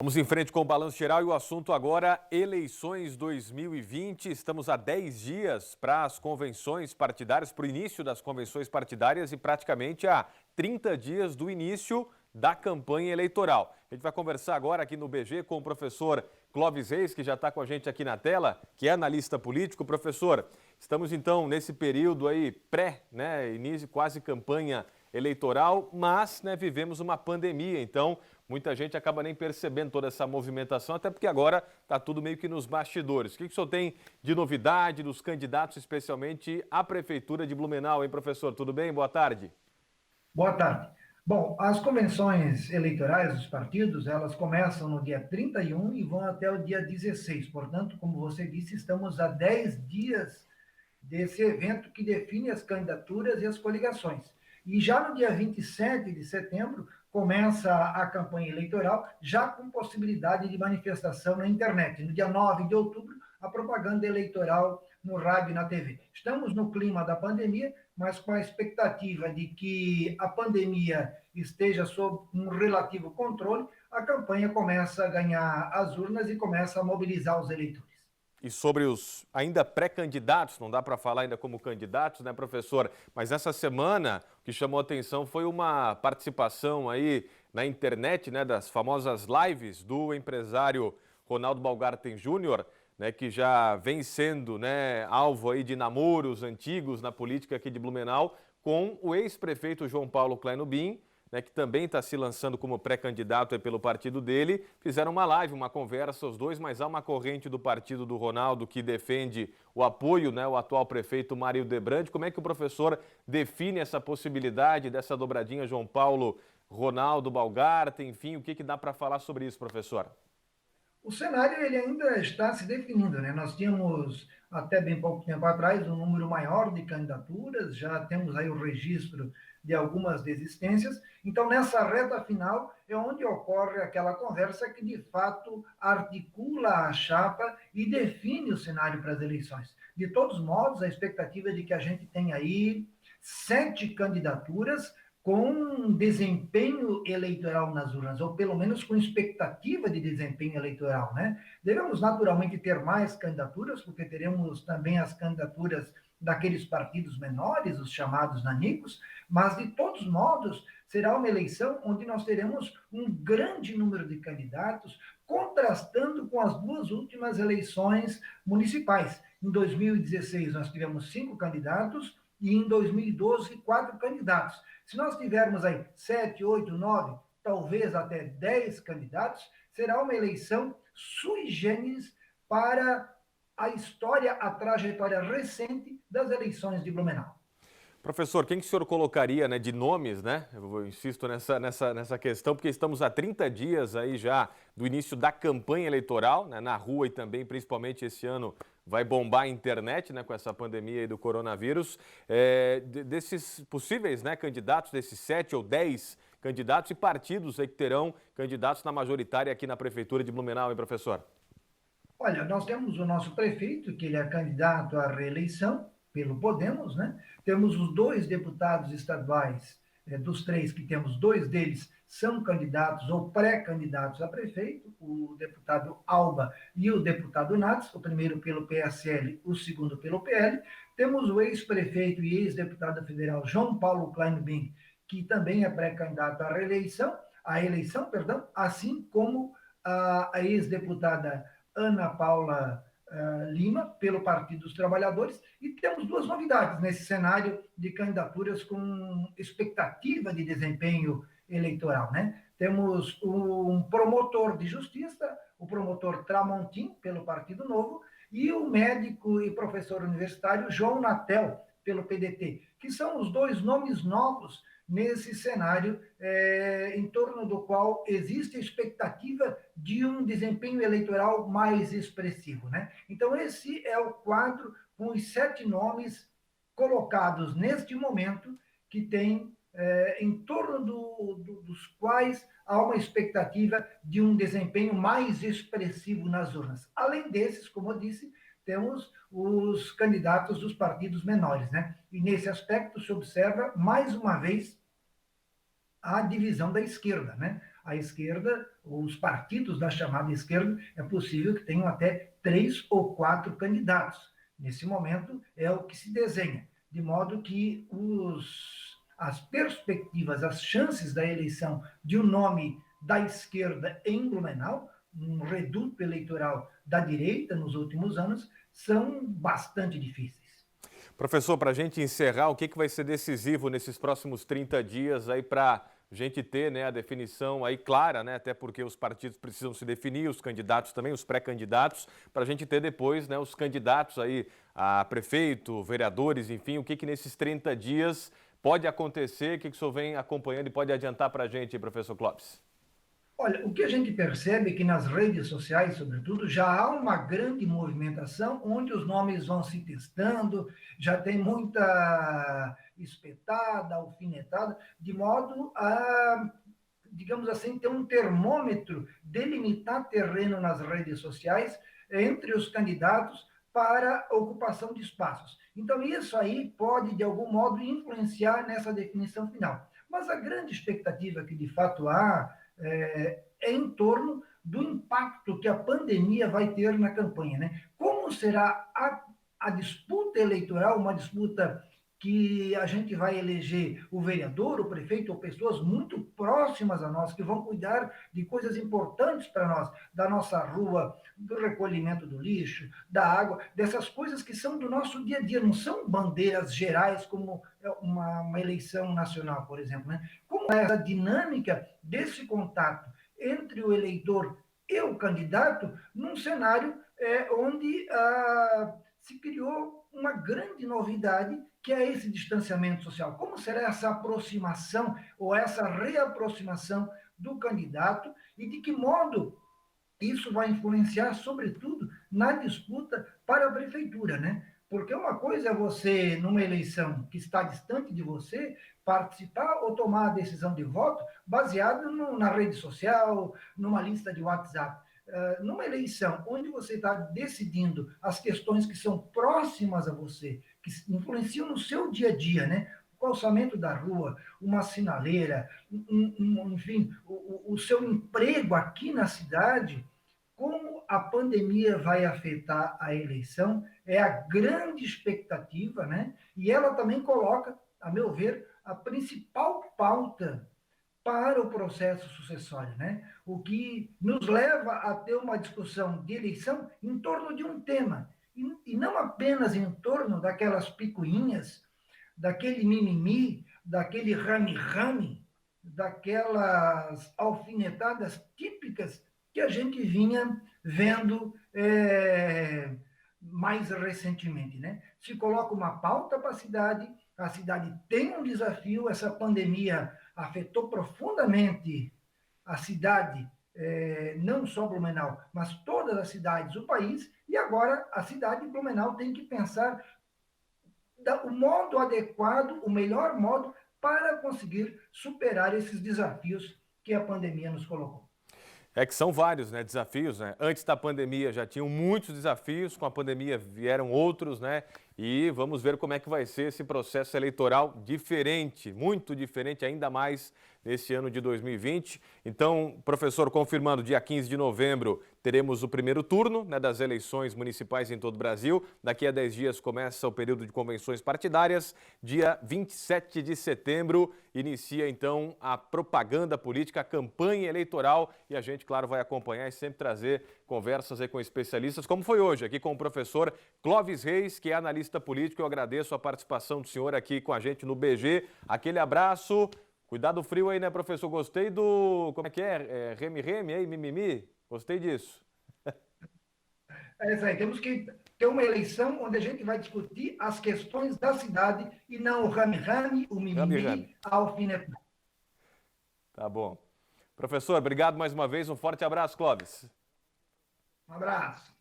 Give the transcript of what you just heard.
Vamos em frente com o Balanço Geral e o assunto agora, eleições 2020. Estamos a 10 dias para as convenções partidárias, para o início das convenções partidárias e praticamente a 30 dias do início da campanha eleitoral. A gente vai conversar agora aqui no BG com o professor Clóvis Reis, que já está com a gente aqui na tela, que é analista político. Professor, estamos então nesse período aí início, quase campanha eleitoral, mas vivemos uma pandemia, então muita gente acaba nem percebendo toda essa movimentação, até porque agora está tudo meio que nos bastidores. O que o senhor tem de novidade dos candidatos, especialmente à Prefeitura de Blumenau, hein, professor? Tudo bem? Boa tarde. Boa tarde. Bom, as convenções eleitorais dos partidos, elas começam no dia 31 e vão até o dia 16. Portanto, como você disse, estamos a 10 dias desse evento que define as candidaturas e as coligações. E já no dia 27 de setembro começa a campanha eleitoral, já com possibilidade de manifestação na internet. No dia 9 de outubro, a propaganda eleitoral no rádio e na TV. Estamos no clima da pandemia, mas com a expectativa de que a pandemia esteja sob um relativo controle, a campanha começa a ganhar as urnas e começa a mobilizar os eleitores. E sobre os ainda pré-candidatos, não dá para falar ainda como candidatos, né, professor? Mas essa semana o que chamou a atenção foi uma participação aí na internet, né, das famosas lives do empresário Ronaldo Baumgarten Júnior, né, que já vem sendo, né, alvo aí de namoros antigos na política aqui de Blumenau, com o ex-prefeito João Paulo Kleinobin, né, que também está se lançando como pré-candidato pelo partido dele. Fizeram uma live, uma conversa, os dois, mas há uma corrente do partido do Ronaldo que defende o apoio, né, ao atual prefeito Mário Debrandi. Como é que o professor define essa possibilidade dessa dobradinha João Paulo, Ronaldo, Baumgarten, enfim, o que dá para falar sobre isso, professor? O cenário ele ainda está se definindo, né? Nós tínhamos até bem pouco tempo atrás um número maior de candidaturas, já temos aí o registro de algumas desistências. Então, nessa reta final é onde ocorre aquela conversa que de fato articula a chapa e define o cenário para as eleições. De todos modos, a expectativa é de que a gente tenha aí 7 candidaturas com desempenho eleitoral nas urnas, ou pelo menos com expectativa de desempenho eleitoral, né? Devemos naturalmente ter mais candidaturas, porque teremos também as candidaturas daqueles partidos menores, os chamados nanicos, mas de todos modos será uma eleição onde nós teremos um grande número de candidatos, contrastando com as duas últimas eleições municipais. Em 2016 nós tivemos 5 candidatos e em 2012 4 candidatos. Se nós tivermos aí 7, 8, 9, talvez até 10 candidatos, será uma eleição sui generis para a história, a trajetória recente das eleições de Blumenau. Professor, quem que o senhor colocaria, né, de nomes, né? Eu insisto nessa questão, porque estamos há 30 dias aí já do início da campanha eleitoral, né, na rua e também, principalmente esse ano, vai bombar a internet, né, com essa pandemia aí do coronavírus. Desses possíveis, né, candidatos, desses 7 ou 10 candidatos e partidos aí que terão candidatos na majoritária aqui na Prefeitura de Blumenau, hein, professor? Olha, nós temos o nosso prefeito, que ele é candidato à reeleição pelo Podemos, né? Temos os 2 deputados estaduais, dos 3 que temos, 2 deles são candidatos ou pré-candidatos a prefeito, o deputado Alba e o deputado Nats, o primeiro pelo PSL, o segundo pelo PL. Temos o ex-prefeito e ex-deputado federal João Paulo Kleinobin, que também é pré-candidato à eleição, perdão, assim como a ex-deputada Ana Paula Lima, pelo Partido dos Trabalhadores, e temos 2 novidades nesse cenário de candidaturas com expectativa de desempenho eleitoral, né? Temos um promotor de justiça, o promotor Tramontim, pelo Partido Novo, e o médico e professor universitário João Natel, pelo PDT, que são os 2 nomes novos nesse cenário em torno do qual existe a expectativa de um desempenho eleitoral mais expressivo, né? Então, esse é o quadro com os 7 nomes colocados neste momento que tem em torno dos quais há uma expectativa de um desempenho mais expressivo nas urnas. Além desses, como eu disse, temos os candidatos dos partidos menores, né? E nesse aspecto se observa, mais uma vez, a divisão da esquerda, né? a esquerda, os partidos da chamada esquerda, é possível que tenham até 3 ou 4 candidatos. Nesse momento, é o que se desenha, de modo que as perspectivas, as chances da eleição de um nome da esquerda em Blumenau, um reduto eleitoral da direita nos últimos anos, são bastante difíceis. Professor, para a gente encerrar, o que vai ser decisivo nesses próximos 30 dias aí para a gente ter, né, a definição aí clara, né, até porque os partidos precisam se definir, os candidatos também, os pré-candidatos, para a gente ter depois, né, os candidatos aí a prefeito, vereadores, enfim, o que nesses 30 dias pode acontecer, o que o senhor vem acompanhando e pode adiantar para a gente, professor Clóvis? Olha, o que a gente percebe é que nas redes sociais, sobretudo, já há uma grande movimentação onde os nomes vão se testando, já tem muita espetada, alfinetada, de modo a, digamos assim, ter um termômetro, delimitar terreno nas redes sociais entre os candidatos para ocupação de espaços. Então, isso aí pode, de algum modo, influenciar nessa definição final. Mas a grande expectativa que, de fato, há é em torno do impacto que a pandemia vai ter na campanha, né? Como será a disputa eleitoral, uma disputa que a gente vai eleger o vereador, o prefeito ou pessoas muito próximas a nós, que vão cuidar de coisas importantes para nós, da nossa rua, do recolhimento do lixo, da água, dessas coisas que são do nosso dia a dia, não são bandeiras gerais como uma eleição nacional, por exemplo, né? Como é essa dinâmica desse contato entre o eleitor e o candidato num cenário onde se criou uma grande novidade, que é esse distanciamento social. Como será essa aproximação ou essa reaproximação do candidato e de que modo isso vai influenciar, sobretudo, na disputa para a prefeitura, né? Porque uma coisa é você, numa eleição que está distante de você, participar ou tomar a decisão de voto baseado na rede social, numa lista de WhatsApp. Numa eleição onde você está decidindo as questões que são próximas a você, que influenciam no seu dia a dia, né? O calçamento da rua, uma sinaleira, enfim, o seu emprego aqui na cidade, como a pandemia vai afetar a eleição, é a grande expectativa, né? E ela também coloca, a meu ver, a principal pauta para o processo sucessório, né? O que nos leva a ter uma discussão de eleição em torno de um tema, e não apenas em torno daquelas picuinhas, daquele mimimi, daquele rame-rame, daquelas alfinetadas típicas que a gente vinha vendo mais recentemente, né? Se coloca uma pauta para a cidade tem um desafio, essa pandemia afetou profundamente a cidade, não só Blumenau, mas todas as cidades do país, e agora a cidade de Blumenau tem que pensar o modo adequado, o melhor modo para conseguir superar esses desafios que a pandemia nos colocou. É que são vários, né, desafios, né? Antes da pandemia já tinham muitos desafios, com a pandemia vieram outros, né? E vamos ver como é que vai ser esse processo eleitoral diferente, muito diferente, ainda mais nesse ano de 2020. Então, professor, confirmando, dia 15 de novembro teremos o primeiro turno, né, das eleições municipais em todo o Brasil. Daqui a 10 dias começa o período de convenções partidárias. Dia 27 de setembro inicia, então, a propaganda política, a campanha eleitoral. E a gente, claro, vai acompanhar e sempre trazer conversas aí com especialistas, como foi hoje, aqui com o professor Clóvis Reis, que é analista político. Eu agradeço a participação do senhor aqui com a gente no BG. Aquele abraço. Cuidado frio aí, né, professor? Gostei do... Como é que é? Reme-reme aí, mimimi? Gostei disso. É isso aí. Temos que ter uma eleição onde a gente vai discutir as questões da cidade e não o rame-rame, o mimimi, a alfinetada. Tá bom. Professor, obrigado mais uma vez. Um forte abraço, Clóvis. Um abraço.